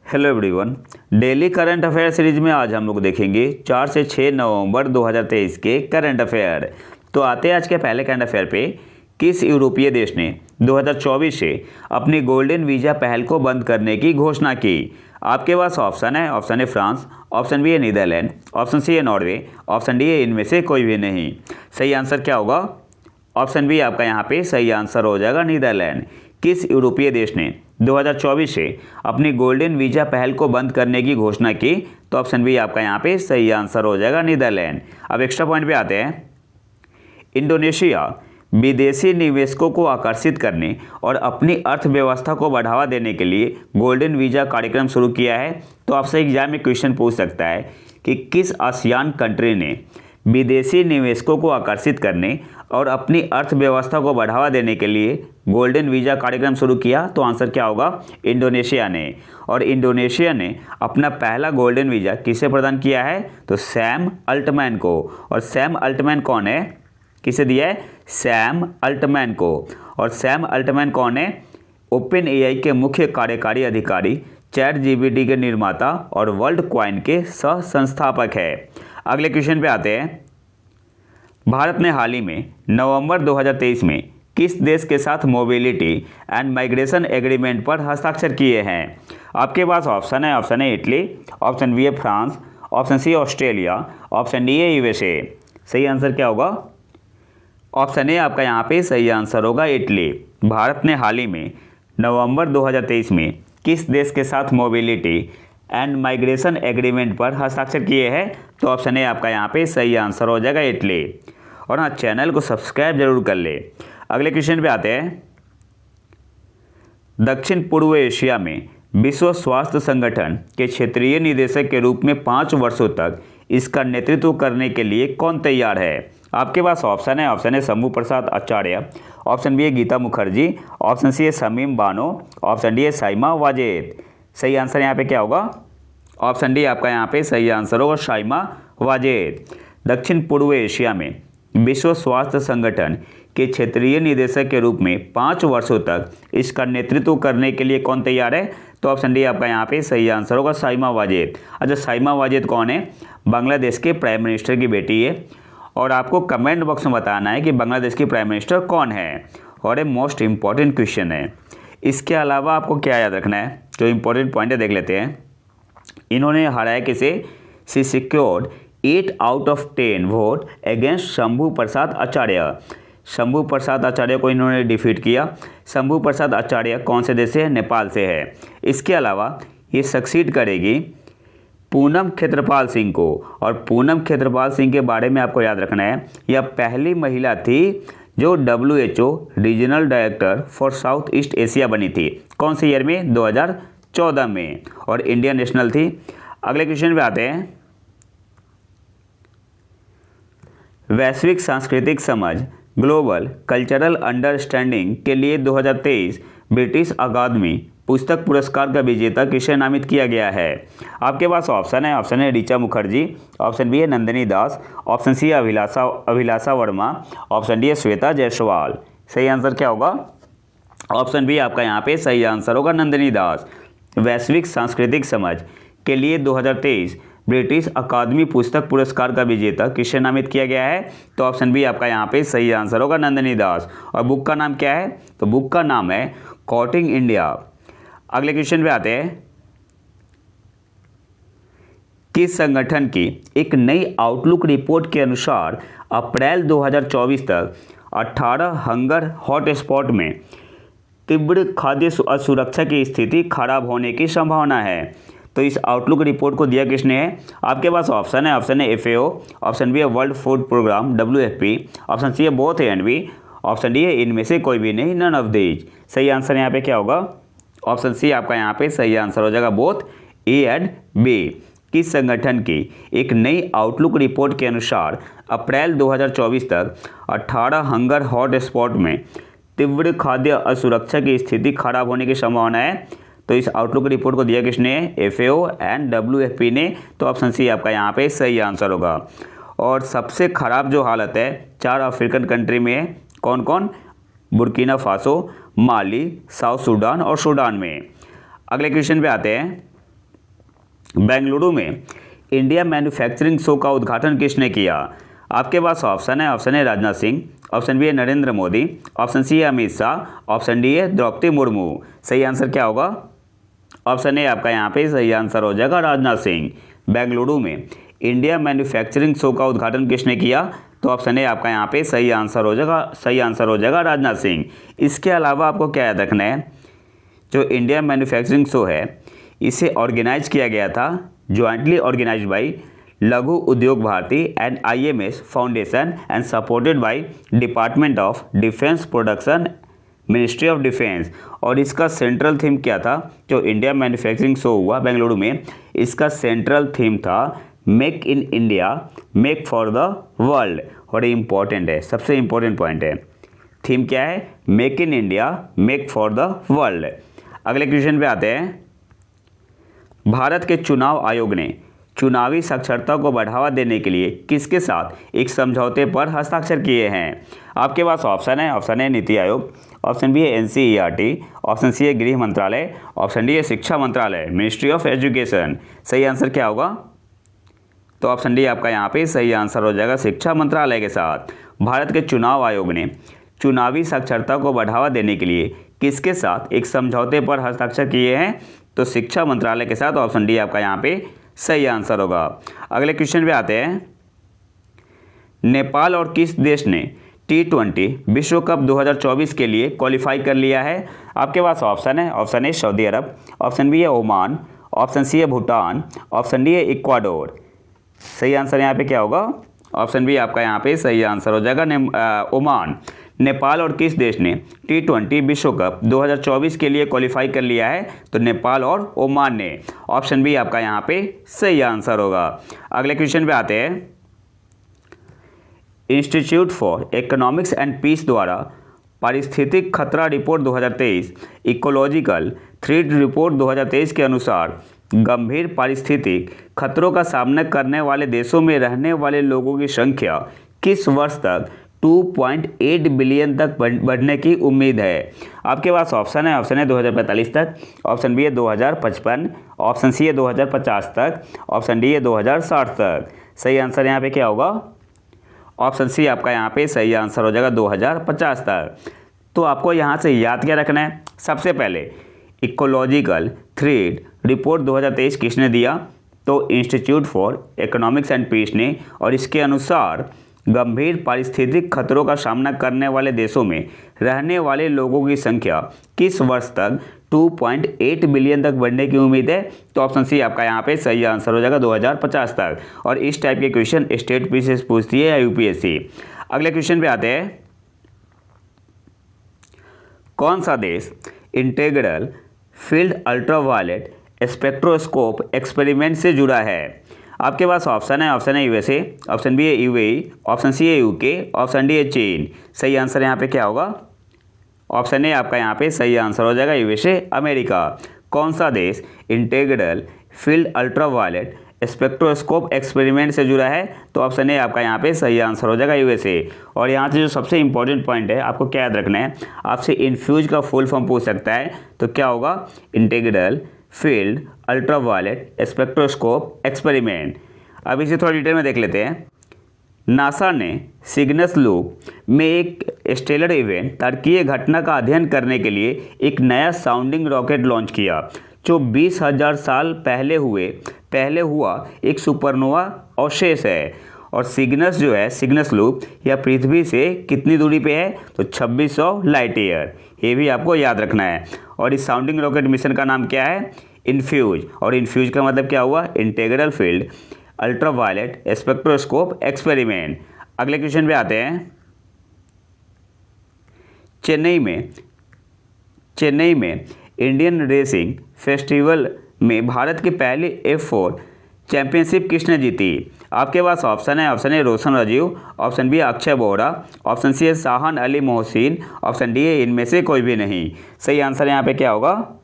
Hello everyone. Daily current affair series में आज हम लोग देखेंगे 4 से 6 नवंबर 2023 के करंट अफेयर। तो आते हैं आज के पहले करंट अफेयर पे। किस यूरोपीय देश ने 2024 से अपनी गोल्डन वीज़ा पहल को बंद करने की घोषणा की? आपके पास ऑप्शन है। Option A France, option B है नीदरलैंड, ऑप्शन सी है नॉर्वे, ऑप्शन डी है इनमें से कोई भी नहीं। सही आंसर क्या होगा? ऑप्शन बी आपका यहाँ पे सही आंसर हो जाएगा, नीदरलैंड। किस यूरोपीय देश ने 2024 से अपनी गोल्डन वीज़ा पहल को बंद करने की घोषणा की? तो ऑप्शन बी आपका यहाँ पे सही आंसर हो जाएगा, नीदरलैंड। अब एक्स्ट्रा पॉइंट पे आते हैं। इंडोनेशिया विदेशी निवेशकों को आकर्षित करने और अपनी अर्थव्यवस्था को बढ़ावा देने के लिए गोल्डन वीज़ा कार्यक्रम शुरू किया है। तो आपसे एग्जाम में क्वेश्चन पूछ सकता है कि किस आसियान कंट्री ने विदेशी निवेशकों को आकर्षित करने और अपनी अर्थव्यवस्था को बढ़ावा देने के लिए गोल्डन वीज़ा कार्यक्रम शुरू किया? तो आंसर क्या होगा? इंडोनेशिया ने। और इंडोनेशिया ने अपना पहला गोल्डन वीज़ा किसे प्रदान किया है? तो सैम अल्टमैन को। और सैम अल्टमैन कौन है? किसे दिया है? सैम अल्टमैन को। और सैम अल्टमैन कौन है? ओपन एआई के मुख्य कार्यकारी अधिकारी, चैट जीपीटी के निर्माता और वर्ल्ड कॉइन के सह संस्थापक है। अगले क्वेश्चन पे आते हैं। भारत ने हाल ही में नवंबर 2023 में किस देश के साथ मोबिलिटी एंड माइग्रेशन एग्रीमेंट पर हस्ताक्षर किए हैं? आपके पास ऑप्शन है। Option A Italy, option B है France, option C Australia, option D है यूएसए। सही आंसर क्या होगा? ऑप्शन ए आपका यहाँ पे सही आंसर होगा, इटली। भारत ने हाल ही में नवंबर 2023 में किस देश के साथ मोबिलिटी एंड माइग्रेशन एग्रीमेंट पर हस्ताक्षर किए हैं? तो ऑप्शन ए आपका यहाँ पे सही आंसर हो जाएगा, इटली। और हाँ, चैनल को सब्सक्राइब जरूर कर ले। अगले क्वेश्चन पे आते हैं। दक्षिण पूर्व एशिया में विश्व स्वास्थ्य संगठन के क्षेत्रीय निदेशक के रूप में 5 वर्षों तक इसका नेतृत्व करने के लिए कौन तैयार है? आपके पास ऑप्शन है। Option A Shambhu Prasad Acharya, option B है गीता मुखर्जी, ऑप्शन सी है शमीम बानो, ऑप्शन डी है साइमा वाजेद। सही आंसर यहाँ पे क्या होगा? ऑप्शन डी आपका यहाँ पे सही आंसर होगा, साइमा वाजेद। दक्षिण पूर्व एशिया में विश्व स्वास्थ्य संगठन के क्षेत्रीय निदेशक के रूप में 5 वर्षों तक इसका नेतृत्व करने के लिए कौन तैयार है? तो ऑप्शन डी आपका यहाँ पे सही आंसर होगा, साइमा वाजेद। अच्छा, साइमा वाजेद कौन है? बांग्लादेश के प्राइम मिनिस्टर की बेटी है। और आपको कमेंट बॉक्स में बताना है कि बांग्लादेश की प्राइम मिनिस्टर कौन है। और ये मोस्ट इंपॉर्टेंट क्वेश्चन है। इसके अलावा आपको क्या याद रखना है, जो इंपॉर्टेंट पॉइंट है देख लेते हैं। इन्होंने हराया किसे? C secured 8 out of 10 vote against Shambhu Prasad Acharya. Shambhu Prasad Acharya को इन्होंने डिफीट किया। शंभू प्रसाद आचार्य कौन से देश से है? नेपाल से है। इसके अलावा ये सक्सीड करेगी पूनम खेत्रपाल सिंह को। और पूनम खेत्रपाल सिंह के बारे में आपको याद रखना है, यह पहली महिला थी जो WHO regional director for south east Asia बनी थी। कौन से ईयर में? 2014 में। और इंडियन नेशनल थी। अगले क्वेश्चन पे आते हैं। वैश्विक सांस्कृतिक समझ ग्लोबल कल्चरल अंडरस्टैंडिंग के लिए 2023 ब्रिटिश अकादमी पुस्तक पुरस्कार का विजेता किसे नामित किया गया है? आपके पास ऑप्शन है। ऑप्शन है ऋचा मुखर्जी, ऑप्शन बी है नंदिनी दास, ऑप्शन सी है अभिलाषा वर्मा, ऑप्शन डी है श्वेता जायसवाल। सही आंसर क्या होगा? ऑप्शन बी आपका यहाँ पे सही आंसर होगा, नंदिनी दास। वैश्विक सांस्कृतिक समझ के लिए 2023 ब्रिटिश अकादमी पुस्तक पुरस्कार का विजेता किसे नामित किया गया है? तो ऑप्शन बी आपका यहाँ पे सही आंसर होगा, नंदिनी दास। और बुक का नाम क्या है? तो बुक का नाम है कोटिंग इंडिया। अगले क्वेश्चन पे आते हैं। किस संगठन की एक नई आउटलुक रिपोर्ट के अनुसार अप्रैल 2024 तक 18 हंगर हॉटस्पॉट में तीव्र खाद्य असुरक्षा की स्थिति खराब होने की संभावना है? तो इस आउटलुक रिपोर्ट को दिया किसने है? आपके पास ऑप्शन है। ऑप्शन है FAO, ऑप्शन बी है world food programme WFP, option C है both A and B, option D है इनमें से कोई भी नहीं, नन ऑफ दीज। सही आंसर यहाँ पे क्या होगा? ऑप्शन सी आपका यहाँ पे सही आंसर हो जाएगा, बोथ ए एंड बी। किस संगठन की एक नई आउटलुक रिपोर्ट के अनुसार अप्रैल 2024 तक 18 हंगर हॉट स्पॉट में तीव्र खाद्य असुरक्षा की स्थिति खराब होने की संभावना है? तो इस आउटलुक रिपोर्ट को दिया किसने है? FAO एंड WFP ने। तो ऑप्शन सी आपका यहाँ पे सही आंसर होगा। और सबसे खराब जो हालत है 4 अफ्रीकन कंट्री में है। कौन कौन? बुर्किना फासो, माली, साउथ सूडान और सूडान में। अगले क्वेश्चन पे आते हैं। बेंगलुरु में इंडिया मैन्युफैक्चरिंग शो का उद्घाटन किसने किया? आपके पास ऑप्शन है, option A Rajnath Singh, option B है नरेंद्र मोदी, ऑप्शन सी है अमित शाह, ऑप्शन डी है द्रौपदी मुर्मू। सही आंसर क्या होगा? ऑप्शन ए आपका यहाँ पे सही आंसर हो जाएगा राजनाथ सिंह। बेंगलुरु में इंडिया मैन्युफैक्चरिंग शो का उद्घाटन किसने किया? तो ऑप्शन ए आपका यहाँ पे सही आंसर हो जाएगा, सही आंसर हो जाएगा राजनाथ सिंह। इसके अलावा आपको क्या याद रखना है, जो इंडिया मैन्युफैक्चरिंग शो है इसे ऑर्गेनाइज किया गया था, jointly organise by Laghu Udyog Bharati and IMS foundation and supported by department of defence production, ministry of defence. और इसका सेंट्रल थीम क्या था? जो इंडिया मैन्युफैक्चरिंग शो हुआ बेंगलुरु में, इसका सेंट्रल थीम था make in India make for the world. और ये इंपॉर्टेंट है, सबसे इंपॉर्टेंट पॉइंट है। थीम क्या है? Make in India make for the world. अगले क्वेश्चन पे आते हैं। भारत के चुनाव आयोग ने चुनावी साक्षरता को बढ़ावा देने के लिए किसके साथ एक समझौते पर हस्ताक्षर किए हैं? आपके पास ऑप्शन है, ऑप्शन ए नीति आयोग, ऑप्शन बी है NCERT, ऑप्शन सी है गृह मंत्रालय, ऑप्शन डी है शिक्षा मंत्रालय, मिनिस्ट्री ऑफ एजुकेशन। सही आंसर क्या होगा? तो ऑप्शन डी आपका यहाँ पे सही आंसर हो जाएगा, शिक्षा मंत्रालय के साथ। भारत के चुनाव आयोग ने चुनावी साक्षरता को बढ़ावा देने के लिए किसके साथ एक समझौते पर हस्ताक्षर किए हैं? तो शिक्षा मंत्रालय के साथ। ऑप्शन डी आपका यहाँ पे सही आंसर होगा। अगले क्वेश्चन पे आते हैं। नेपाल और किस देश ने T20 विश्व कप 2024 के लिए क्वालिफाई कर लिया है? आपके पास ऑप्शन है, option A Saudi Arabia, option B है ओमान, ऑप्शन सी है भूटान, ऑप्शन डी है इक्वाडोर। सही आंसर यहाँ पे क्या होगा? ऑप्शन बी आपका यहाँ पे सही आंसर हो जाएगा, ओमान। नेपाल और किस देश ने T20 विश्व कप 2024 के लिए क्वालिफाई कर लिया है? तो नेपाल और ओमान ने। ऑप्शन बी आपका यहाँ पे सही आंसर होगा। अगले क्वेश्चन पे आते हैं। Institute for Economics and Peace द्वारा पारिस्थितिक खतरा रिपोर्ट 2023 इकोलॉजिकल थ्रेट रिपोर्ट 2023 के अनुसार गंभीर पारिस्थितिक खतरों का सामना करने वाले देशों में रहने वाले लोगों की संख्या किस वर्ष तक 2.8 बिलियन तक बढ़ने की उम्मीद है? आपके पास ऑप्शन है, ऑप्शन ए 2045 तक, ऑप्शन बी है 2055, ऑप्शन सी है 2050 तक, ऑप्शन डी है 2060 तक। सही आंसर यहाँ पे क्या होगा? ऑप्शन सी आपका यहाँ पे सही आंसर हो जाएगा 2050 तक। तो आपको यहाँ से याद क्या रखना है? सबसे पहले इकोलॉजिकल थ्रेट रिपोर्ट 2023 किसने दिया? तो Institute for Economics and Peace ने। और इसके अनुसार गंभीर पारिस्थितिक खतरों का सामना करने वाले देशों में रहने वाले लोगों की संख्या किस वर्ष तक 2.8 बिलियन तक बढ़ने की उम्मीद है? तो ऑप्शन सी आपका यहाँ पे सही आंसर हो जाएगा 2050 तक। और इस टाइप के क्वेश्चन स्टेट पी से पूछती है या UPSC। अगले क्वेश्चन पे आते हैं। कौन सा देश integral field ultraviolet spectroscope experiment से जुड़ा है? आपके पास ऑप्शन है, option A USA, option B है UAE, ऑप्शन सी है UK, ऑप्शन डी है चीन। सही आंसर यहाँ पे क्या होगा? ऑप्शन ए आपका यहाँ पे सही आंसर हो जाएगा USA, अमेरिका। कौन सा देश integral field ultraviolet spectroscope experiment से जुड़ा है? तो ऑप्शन ए आपका यहाँ पे सही आंसर हो जाएगा USA। और यहाँ से जो सबसे इंपॉर्टेंट पॉइंट है आपको क्या याद रखना है, आपसे इन्फ्यूज का फुल फॉर्म पूछ सकता है। तो क्या होगा? Integral field ultraviolet spectroscope experiment. अब इसे थोड़ा डिटेल में देख लेते हैं। नासा ने सिग्नस लूप में एक स्टेलर इवेंट तारकीय घटना का अध्ययन करने के लिए एक नया साउंडिंग रॉकेट लॉन्च किया जो 20,000 साल पहले हुआ एक सुपरनोवा अवशेष है। और सिग्नस जो है, सिग्नस लूप यह पृथ्वी से कितनी दूरी पे है? तो 2600 लाइट ईयर। ये भी आपको याद रखना है। और इस साउंडिंग रॉकेट मिशन का नाम क्या है? इन्फ्यूज। और इन्फ्यूज का मतलब क्या हुआ? Integral field ultraviolet spectroscope experiment. अगले क्वेश्चन पे आते हैं। चेन्नई में इंडियन रेसिंग फेस्टिवल में भारत की पहली F4 चैंपियनशिप किसने जीती? आपके पास ऑप्शन है, option A Roshan Rajeev, option B Akshay Bohra, option C है शाहान अली मोहसिन, ऑप्शन डी है इनमें से कोई भी नहीं। सही आंसर यहाँ पे क्या होगा?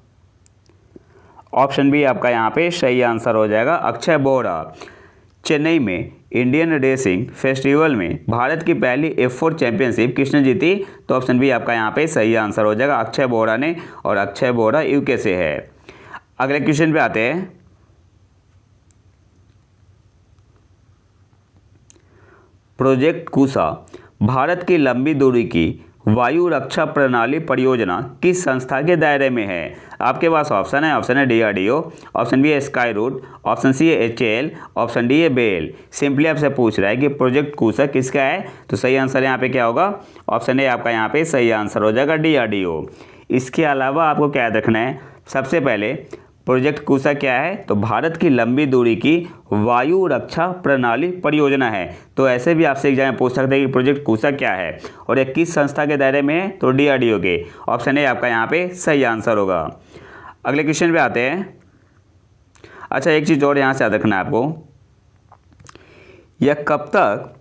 ऑप्शन बी आपका यहाँ पे सही आंसर हो जाएगा, अक्षय बोहरा। चेन्नई में इंडियन रेसिंग फेस्टिवल में भारत की पहली F4 चैंपियनशिप किसने जीती? तो ऑप्शन बी आपका यहाँ पे सही आंसर हो जाएगा, अक्षय बोहरा ने। और अक्षय बोहरा UK से है। अगले क्वेश्चन पे आते हैं। प्रोजेक्ट कुशा भारत की लंबी दूरी की वायु रक्षा प्रणाली परियोजना किस संस्था के दायरे में है? आपके पास ऑप्शन है DRDO, ऑप्शन बी है स्काई रूट, ऑप्शन सी है HAL, ऑप्शन डी है बेल। सिंपली आपसे पूछ रहा है कि प्रोजेक्ट कुशा किसका है, तो सही आंसर यहाँ पे क्या होगा? ऑप्शन ए आपका यहाँ पे सही आंसर हो जाएगा DRDO। इसके अलावा आपको क्या याद रखना है, सबसे पहले प्रोजेक्ट कुशा क्या है, तो भारत की लंबी दूरी की वायु रक्षा प्रणाली परियोजना है। तो ऐसे भी आपसे एग्जाम में पूछ सकते हैं कि प्रोजेक्ट कुशा क्या है और ये किस संस्था के दायरे में है, तो DRDO के। ऑप्शन ए आपका यहाँ पे सही आंसर होगा। अगले क्वेश्चन पे आते हैं। अच्छा, एक चीज़ और यहाँ से याद रखना है आपको, यह कब तक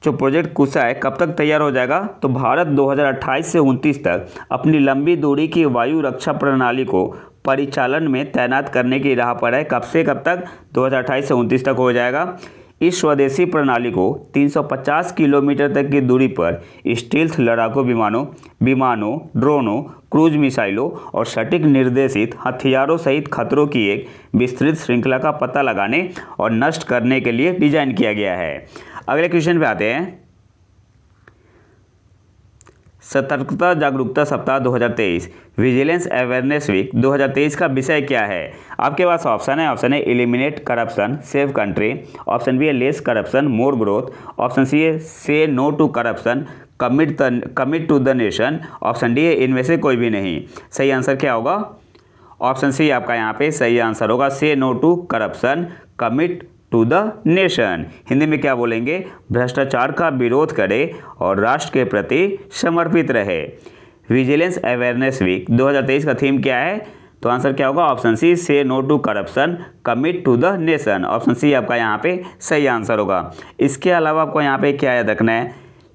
जो प्रोजेक्ट कुशा है कब तक तैयार हो जाएगा, तो भारत 2028 से 29 तक अपनी लंबी दूरी की वायु रक्षा प्रणाली को परिचालन में तैनात करने की राह पर है। कब से कब तक? 2028 से 29 तक हो जाएगा। इस स्वदेशी प्रणाली को 350 किलोमीटर तक की दूरी पर स्टील्थ लड़ाकू विमानों, ड्रोनों, क्रूज मिसाइलों और सटीक निर्देशित हथियारों सहित खतरों की एक विस्तृत श्रृंखला का पता लगाने और नष्ट करने के लिए डिजाइन किया गया है। अगले क्वेश्चन पे आते हैं। सतर्कता जागरूकता सप्ताह 2023 विजिलेंस अवेयरनेस वीक 2023 का विषय क्या है? आपके पास ऑप्शन है eliminate corruption save country, option B है less corruption more growth, option C है say no to corruption commit to the nation, option D है इनमें से कोई भी नहीं। सही आंसर क्या होगा? ऑप्शन सी आपका यहाँ पे सही आंसर होगा, say no to corruption commit to the nation. Hindi में क्या बोलेंगे? भ्रष्टाचार का विरोध करे और राष्ट्र के प्रति समर्पित रहे। विजिलेंस अवेयरनेस वीक 2023 का थीम क्या है, तो आंसर क्या होगा? Option C say no to corruption commit to the nation. Option C आपका यहाँ पे सही आंसर होगा। इसके अलावा आपको यहाँ पे क्या याद रखना है,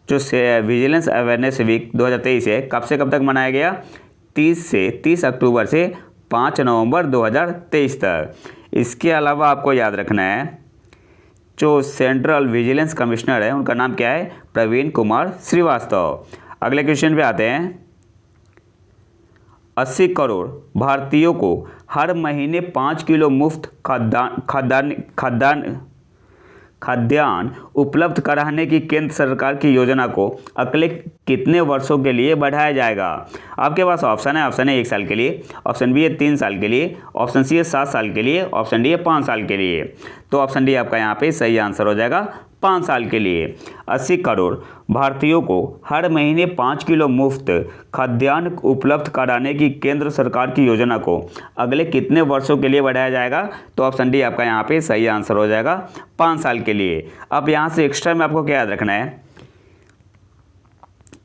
जो विजिलेंस अवेयरनेस वीक 2023 है कब से कब तक मनाया गया? 30 अक्टूबर से 5 नवंबर 2023 तक। इसके अलावा आपको याद रखना है, जो सेंट्रल विजिलेंस कमिश्नर है उनका नाम क्या है? प्रवीण कुमार श्रीवास्तव। अगले क्वेश्चन पे आते हैं। 80 करोड़ भारतीयों को हर महीने 5 किलो मुफ्त खाद्यान्न उपलब्ध कराने की केंद्र सरकार की योजना को अगले कितने वर्षों के लिए बढ़ाया जाएगा? आपके पास ऑप्शन है 1 साल के लिए, ऑप्शन बी है 3 साल के लिए, ऑप्शन सी है 7 साल के लिए, ऑप्शन डी है 5 साल के लिए। तो ऑप्शन डी आपका यहाँ पे सही आंसर हो जाएगा, 5 साल के लिए। 80 करोड़ भारतीयों को हर महीने 5 किलो मुफ्त खाद्यान्न उपलब्ध कराने की केंद्र सरकार की योजना को अगले कितने वर्षों के लिए बढ़ाया जाएगा? तो ऑप्शन डी आपका यहाँ पे सही आंसर हो जाएगा, 5 साल के लिए। अब यहाँ से एक्स्ट्रा में आपको क्या याद रखना है,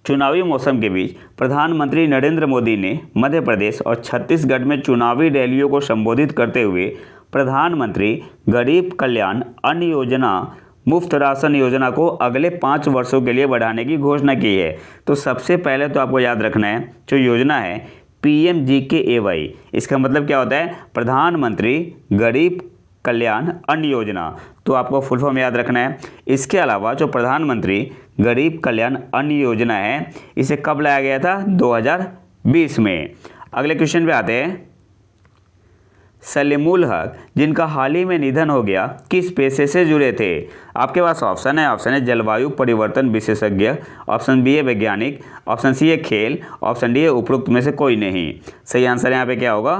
चुनावी मौसम के बीच प्रधानमंत्री नरेंद्र मोदी ने मध्य प्रदेश और छत्तीसगढ़ में चुनावी रैलियों को संबोधित करते हुए प्रधानमंत्री गरीब कल्याण अन्न योजना मुफ्त राशन योजना को अगले 5 वर्षों के लिए बढ़ाने की घोषणा की है। तो सबसे पहले तो आपको याद रखना है, जो योजना है PMGKAY, इसका मतलब क्या होता है? प्रधानमंत्री गरीब कल्याण अन्न योजना। तो आपको फुल फॉर्म याद रखना है। इसके अलावा जो प्रधानमंत्री गरीब कल्याण अन्न योजना है, इसे कब लाया गया था? 2020 में। अगले क्वेश्चन पे आते हैं। सलीमुल हक जिनका हाल ही में निधन हो गया किस पेशे से जुड़े थे? आपके पास ऑप्शन है जलवायु परिवर्तन विशेषज्ञ, ऑप्शन बी है वैज्ञानिक, ऑप्शन सी है खेल, ऑप्शन डी है उपरोक्त में से कोई नहीं। सही आंसर यहाँ पे क्या होगा?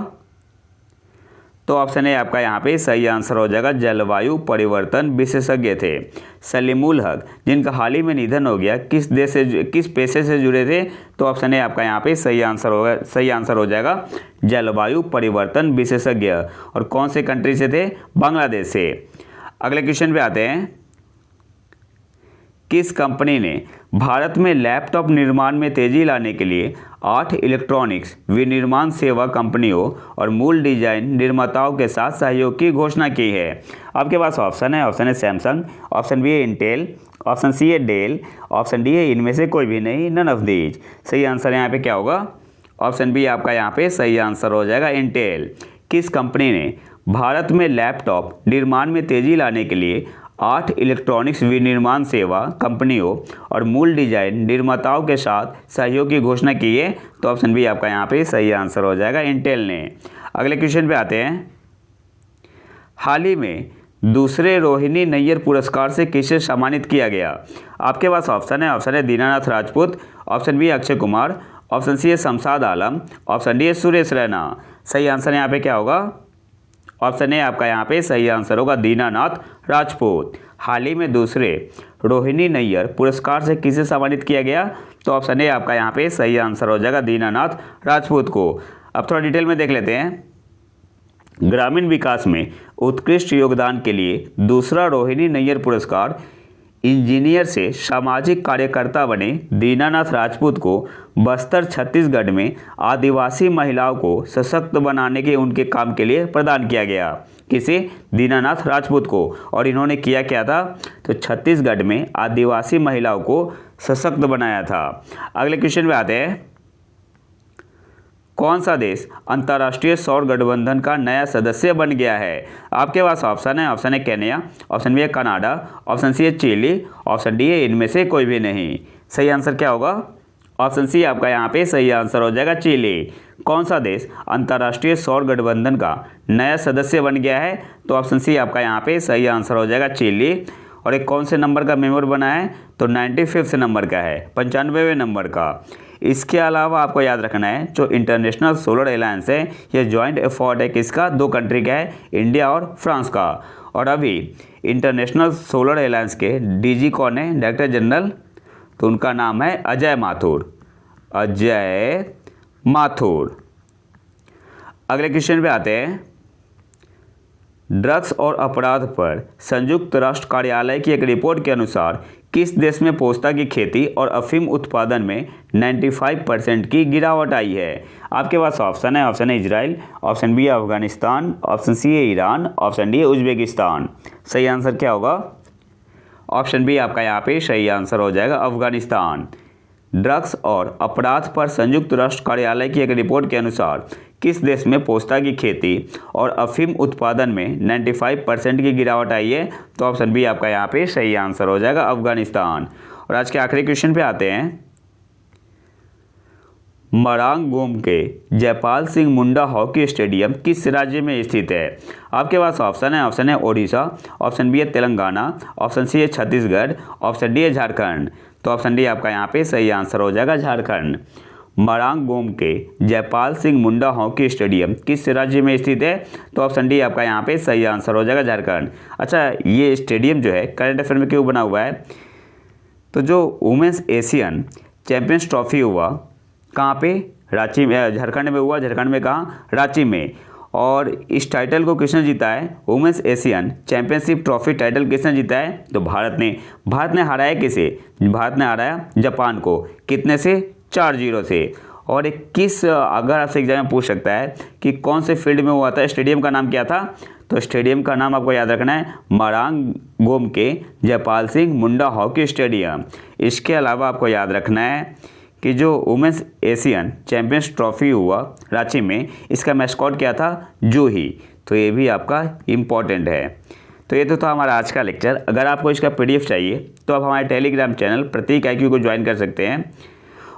तो ऑप्शन ए आपका यहाँ पे सही आंसर हो जाएगा, जलवायु परिवर्तन विशेषज्ञ थे। सलीमुल हक जिनका हाल ही में निधन हो गया किस पेशे से जुड़े थे? तो ऑप्शन ए आपका यहाँ पे सही आंसर हो जाएगा, जलवायु परिवर्तन विशेषज्ञ। और कौन से कंट्री से थे? बांग्लादेश से। अगले क्वेश्चन पे आते हैं। किस कंपनी ने भारत में लैपटॉप निर्माण में तेजी लाने के लिए 8 इलेक्ट्रॉनिक्स विनिर्माण सेवा कंपनियों और मूल डिजाइन निर्माताओं के साथ सहयोग की घोषणा की है? आपके पास ऑप्शन है सैमसंग, ऑप्शन बी है इंटेल, ऑप्शन सी है डेल, ऑप्शन डी है इनमें से कोई भी नहीं, नन ऑफ दीज। सही आंसर यहाँ पे क्या होगा? ऑप्शन बी आपका यहाँ पे सही आंसर हो जाएगा, इंटेल। किस कंपनी ने भारत में लैपटॉप निर्माण में तेजी लाने के लिए 8 इलेक्ट्रॉनिक्स विनिर्माण सेवा कंपनियों और मूल डिजाइन निर्माताओं के साथ सहयोग की घोषणा की है? तो ऑप्शन बी आपका यहाँ पे सही आंसर हो जाएगा, इंटेल ने। अगले क्वेश्चन पे आते हैं। हाल ही में दूसरे रोहिणी नैयर पुरस्कार से किसे सम्मानित किया गया? आपके पास ऑप्शन है Dinanath Rajput, option B Akshay Kumar, option C है शमशाद आलम, ऑप्शन डी है सुरेश रैना। सही आंसर यहाँ पे क्या होगा? ऑप्शन ए आपका यहाँ पे सही आंसर होगा दीनानाथ राजपूत। हाल ही में दूसरे रोहिणी नैयर पुरस्कार से किसे सम्मानित किया गया? तो ऑप्शन ए आपका यहाँ पे सही आंसर हो जाएगा दीनानाथ राजपूत को। अब थोड़ा डिटेल में देख लेते हैं। ग्रामीण विकास में उत्कृष्ट योगदान के लिए दूसरा रोहिणी नैयर पुरस्कार इंजीनियर से सामाजिक कार्यकर्ता बने दीनानाथ राजपूत को बस्तर छत्तीसगढ़ में आदिवासी महिलाओं को सशक्त बनाने के उनके काम के लिए प्रदान किया गया। किसे? दीनानाथ राजपूत को। और इन्होंने किया क्या था? तो छत्तीसगढ़ में आदिवासी महिलाओं को सशक्त बनाया था। अगले क्वेश्चन पे आते हैं। कौन सा देश अंतर्राष्ट्रीय सौर गठबंधन का नया सदस्य बन गया है? आपके पास ऑप्शन है केन्या, ऑप्शन बी है कनाडा, ऑप्शन सी है चिली, ऑप्शन डी है इनमें से कोई भी नहीं। सही आंसर क्या होगा? ऑप्शन सी आपका यहाँ पे सही आंसर हो जाएगा चिली। कौन सा देश अंतर्राष्ट्रीय सौर गठबंधन का नया सदस्य बन गया है? तो ऑप्शन सी आपका यहाँ पे सही आंसर हो जाएगा चिली। और एक कौन से नंबर का मेंबर बना है? तो 95 नंबर का है, 95वें नंबर का। इसके अलावा आपको याद रखना है जो इंटरनेशनल सोलर अलायंस है ये जॉइंट एफर्ट है किसका? 2 कंट्री का है, इंडिया और फ्रांस का। और अभी इंटरनेशनल सोलर अलायंस के डीजी कौन है? Director general. तो उनका नाम है अजय माथुर, अजय माथुर। अगले क्वेश्चन पे आते हैं। ड्रग्स और अपराध पर संयुक्त राष्ट्र कार्यालय की एक रिपोर्ट के अनुसार किस देश में पोस्ता की खेती और अफीम उत्पादन में 95% की गिरावट आई है? आपके पास ऑप्शन है इजराइल, ऑप्शन बी है अफगानिस्तान, ऑप्शन सी है ईरान, ऑप्शन डी है उज्बेकिस्तान। सही आंसर क्या होगा? ऑप्शन बी आपका यहाँ पे सही आंसर हो जाएगा अफगानिस्तान। ड्रग्स और अपराध पर संयुक्त राष्ट्र कार्यालय की एक रिपोर्ट के अनुसार किस देश में पोस्ता की खेती और अफीम उत्पादन में 95% की गिरावट आई है? तो ऑप्शन बी आपका यहाँ पे सही आंसर हो जाएगा अफगानिस्तान। और आज के आखिरी क्वेश्चन पे आते हैं। मरांगोम के जयपाल सिंह मुंडा हॉकी स्टेडियम किस राज्य में स्थित है? आपके पास ऑप्शन है ओडिशा, ऑप्शन बी है तेलंगाना, ऑप्शन सी है छत्तीसगढ़, ऑप्शन डी है झारखंड। तो ऑप्शन डी आपका यहाँ पे सही आंसर हो जाएगा झारखंड। मरांगोम के जयपाल सिंह मुंडा हॉकी स्टेडियम किस राज्य में स्थित है? तो ऑप्शन डी आपका यहाँ पे सही आंसर हो जाएगा झारखंड। अच्छा, ये स्टेडियम जो है करंट अफेयर में क्यों बना हुआ है? तो जो वुमेंस एशियन चैंपियंस ट्रॉफी हुआ कहाँ पे? रांची में, झारखंड में हुआ। झारखंड में कहाँ? रांची में। और इस टाइटल को किसने जीता है? Women's Asian championship trophy title किसने जीता है? तो भारत ने। भारत ने हराया किसे? भारत ने हराया जापान को। कितने से? 4-0 से। और अगर आपसे एग्जाम में पूछ सकता है कि कौन से फील्ड में हुआ था, स्टेडियम का नाम क्या था? तो स्टेडियम का नाम आपको याद रखना है मरांगोम के जयपाल सिंह मुंडा हॉकी स्टेडियम। इसके अलावा आपको याद रखना है कि जो वुमेंस एशियन चैंपियंस ट्रॉफी हुआ रांची में, इसका मैस्कॉट क्या था? जूही। तो ये भी आपका इम्पॉर्टेंट है। तो ये तो था हमारा आज का लेक्चर। अगर आपको इसका PDF चाहिए तो आप हमारे टेलीग्राम चैनल प्रतीक IQ को ज्वाइन कर सकते हैं।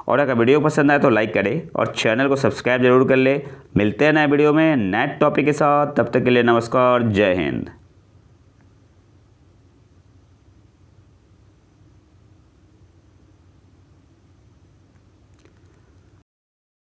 और अगर वीडियो पसंद आए तो लाइक करें और चैनल को सब्सक्राइब जरूर कर ले। मिलते हैं नए वीडियो में नए टॉपिक के साथ। तब तक के लिए नमस्कार, जय हिंद।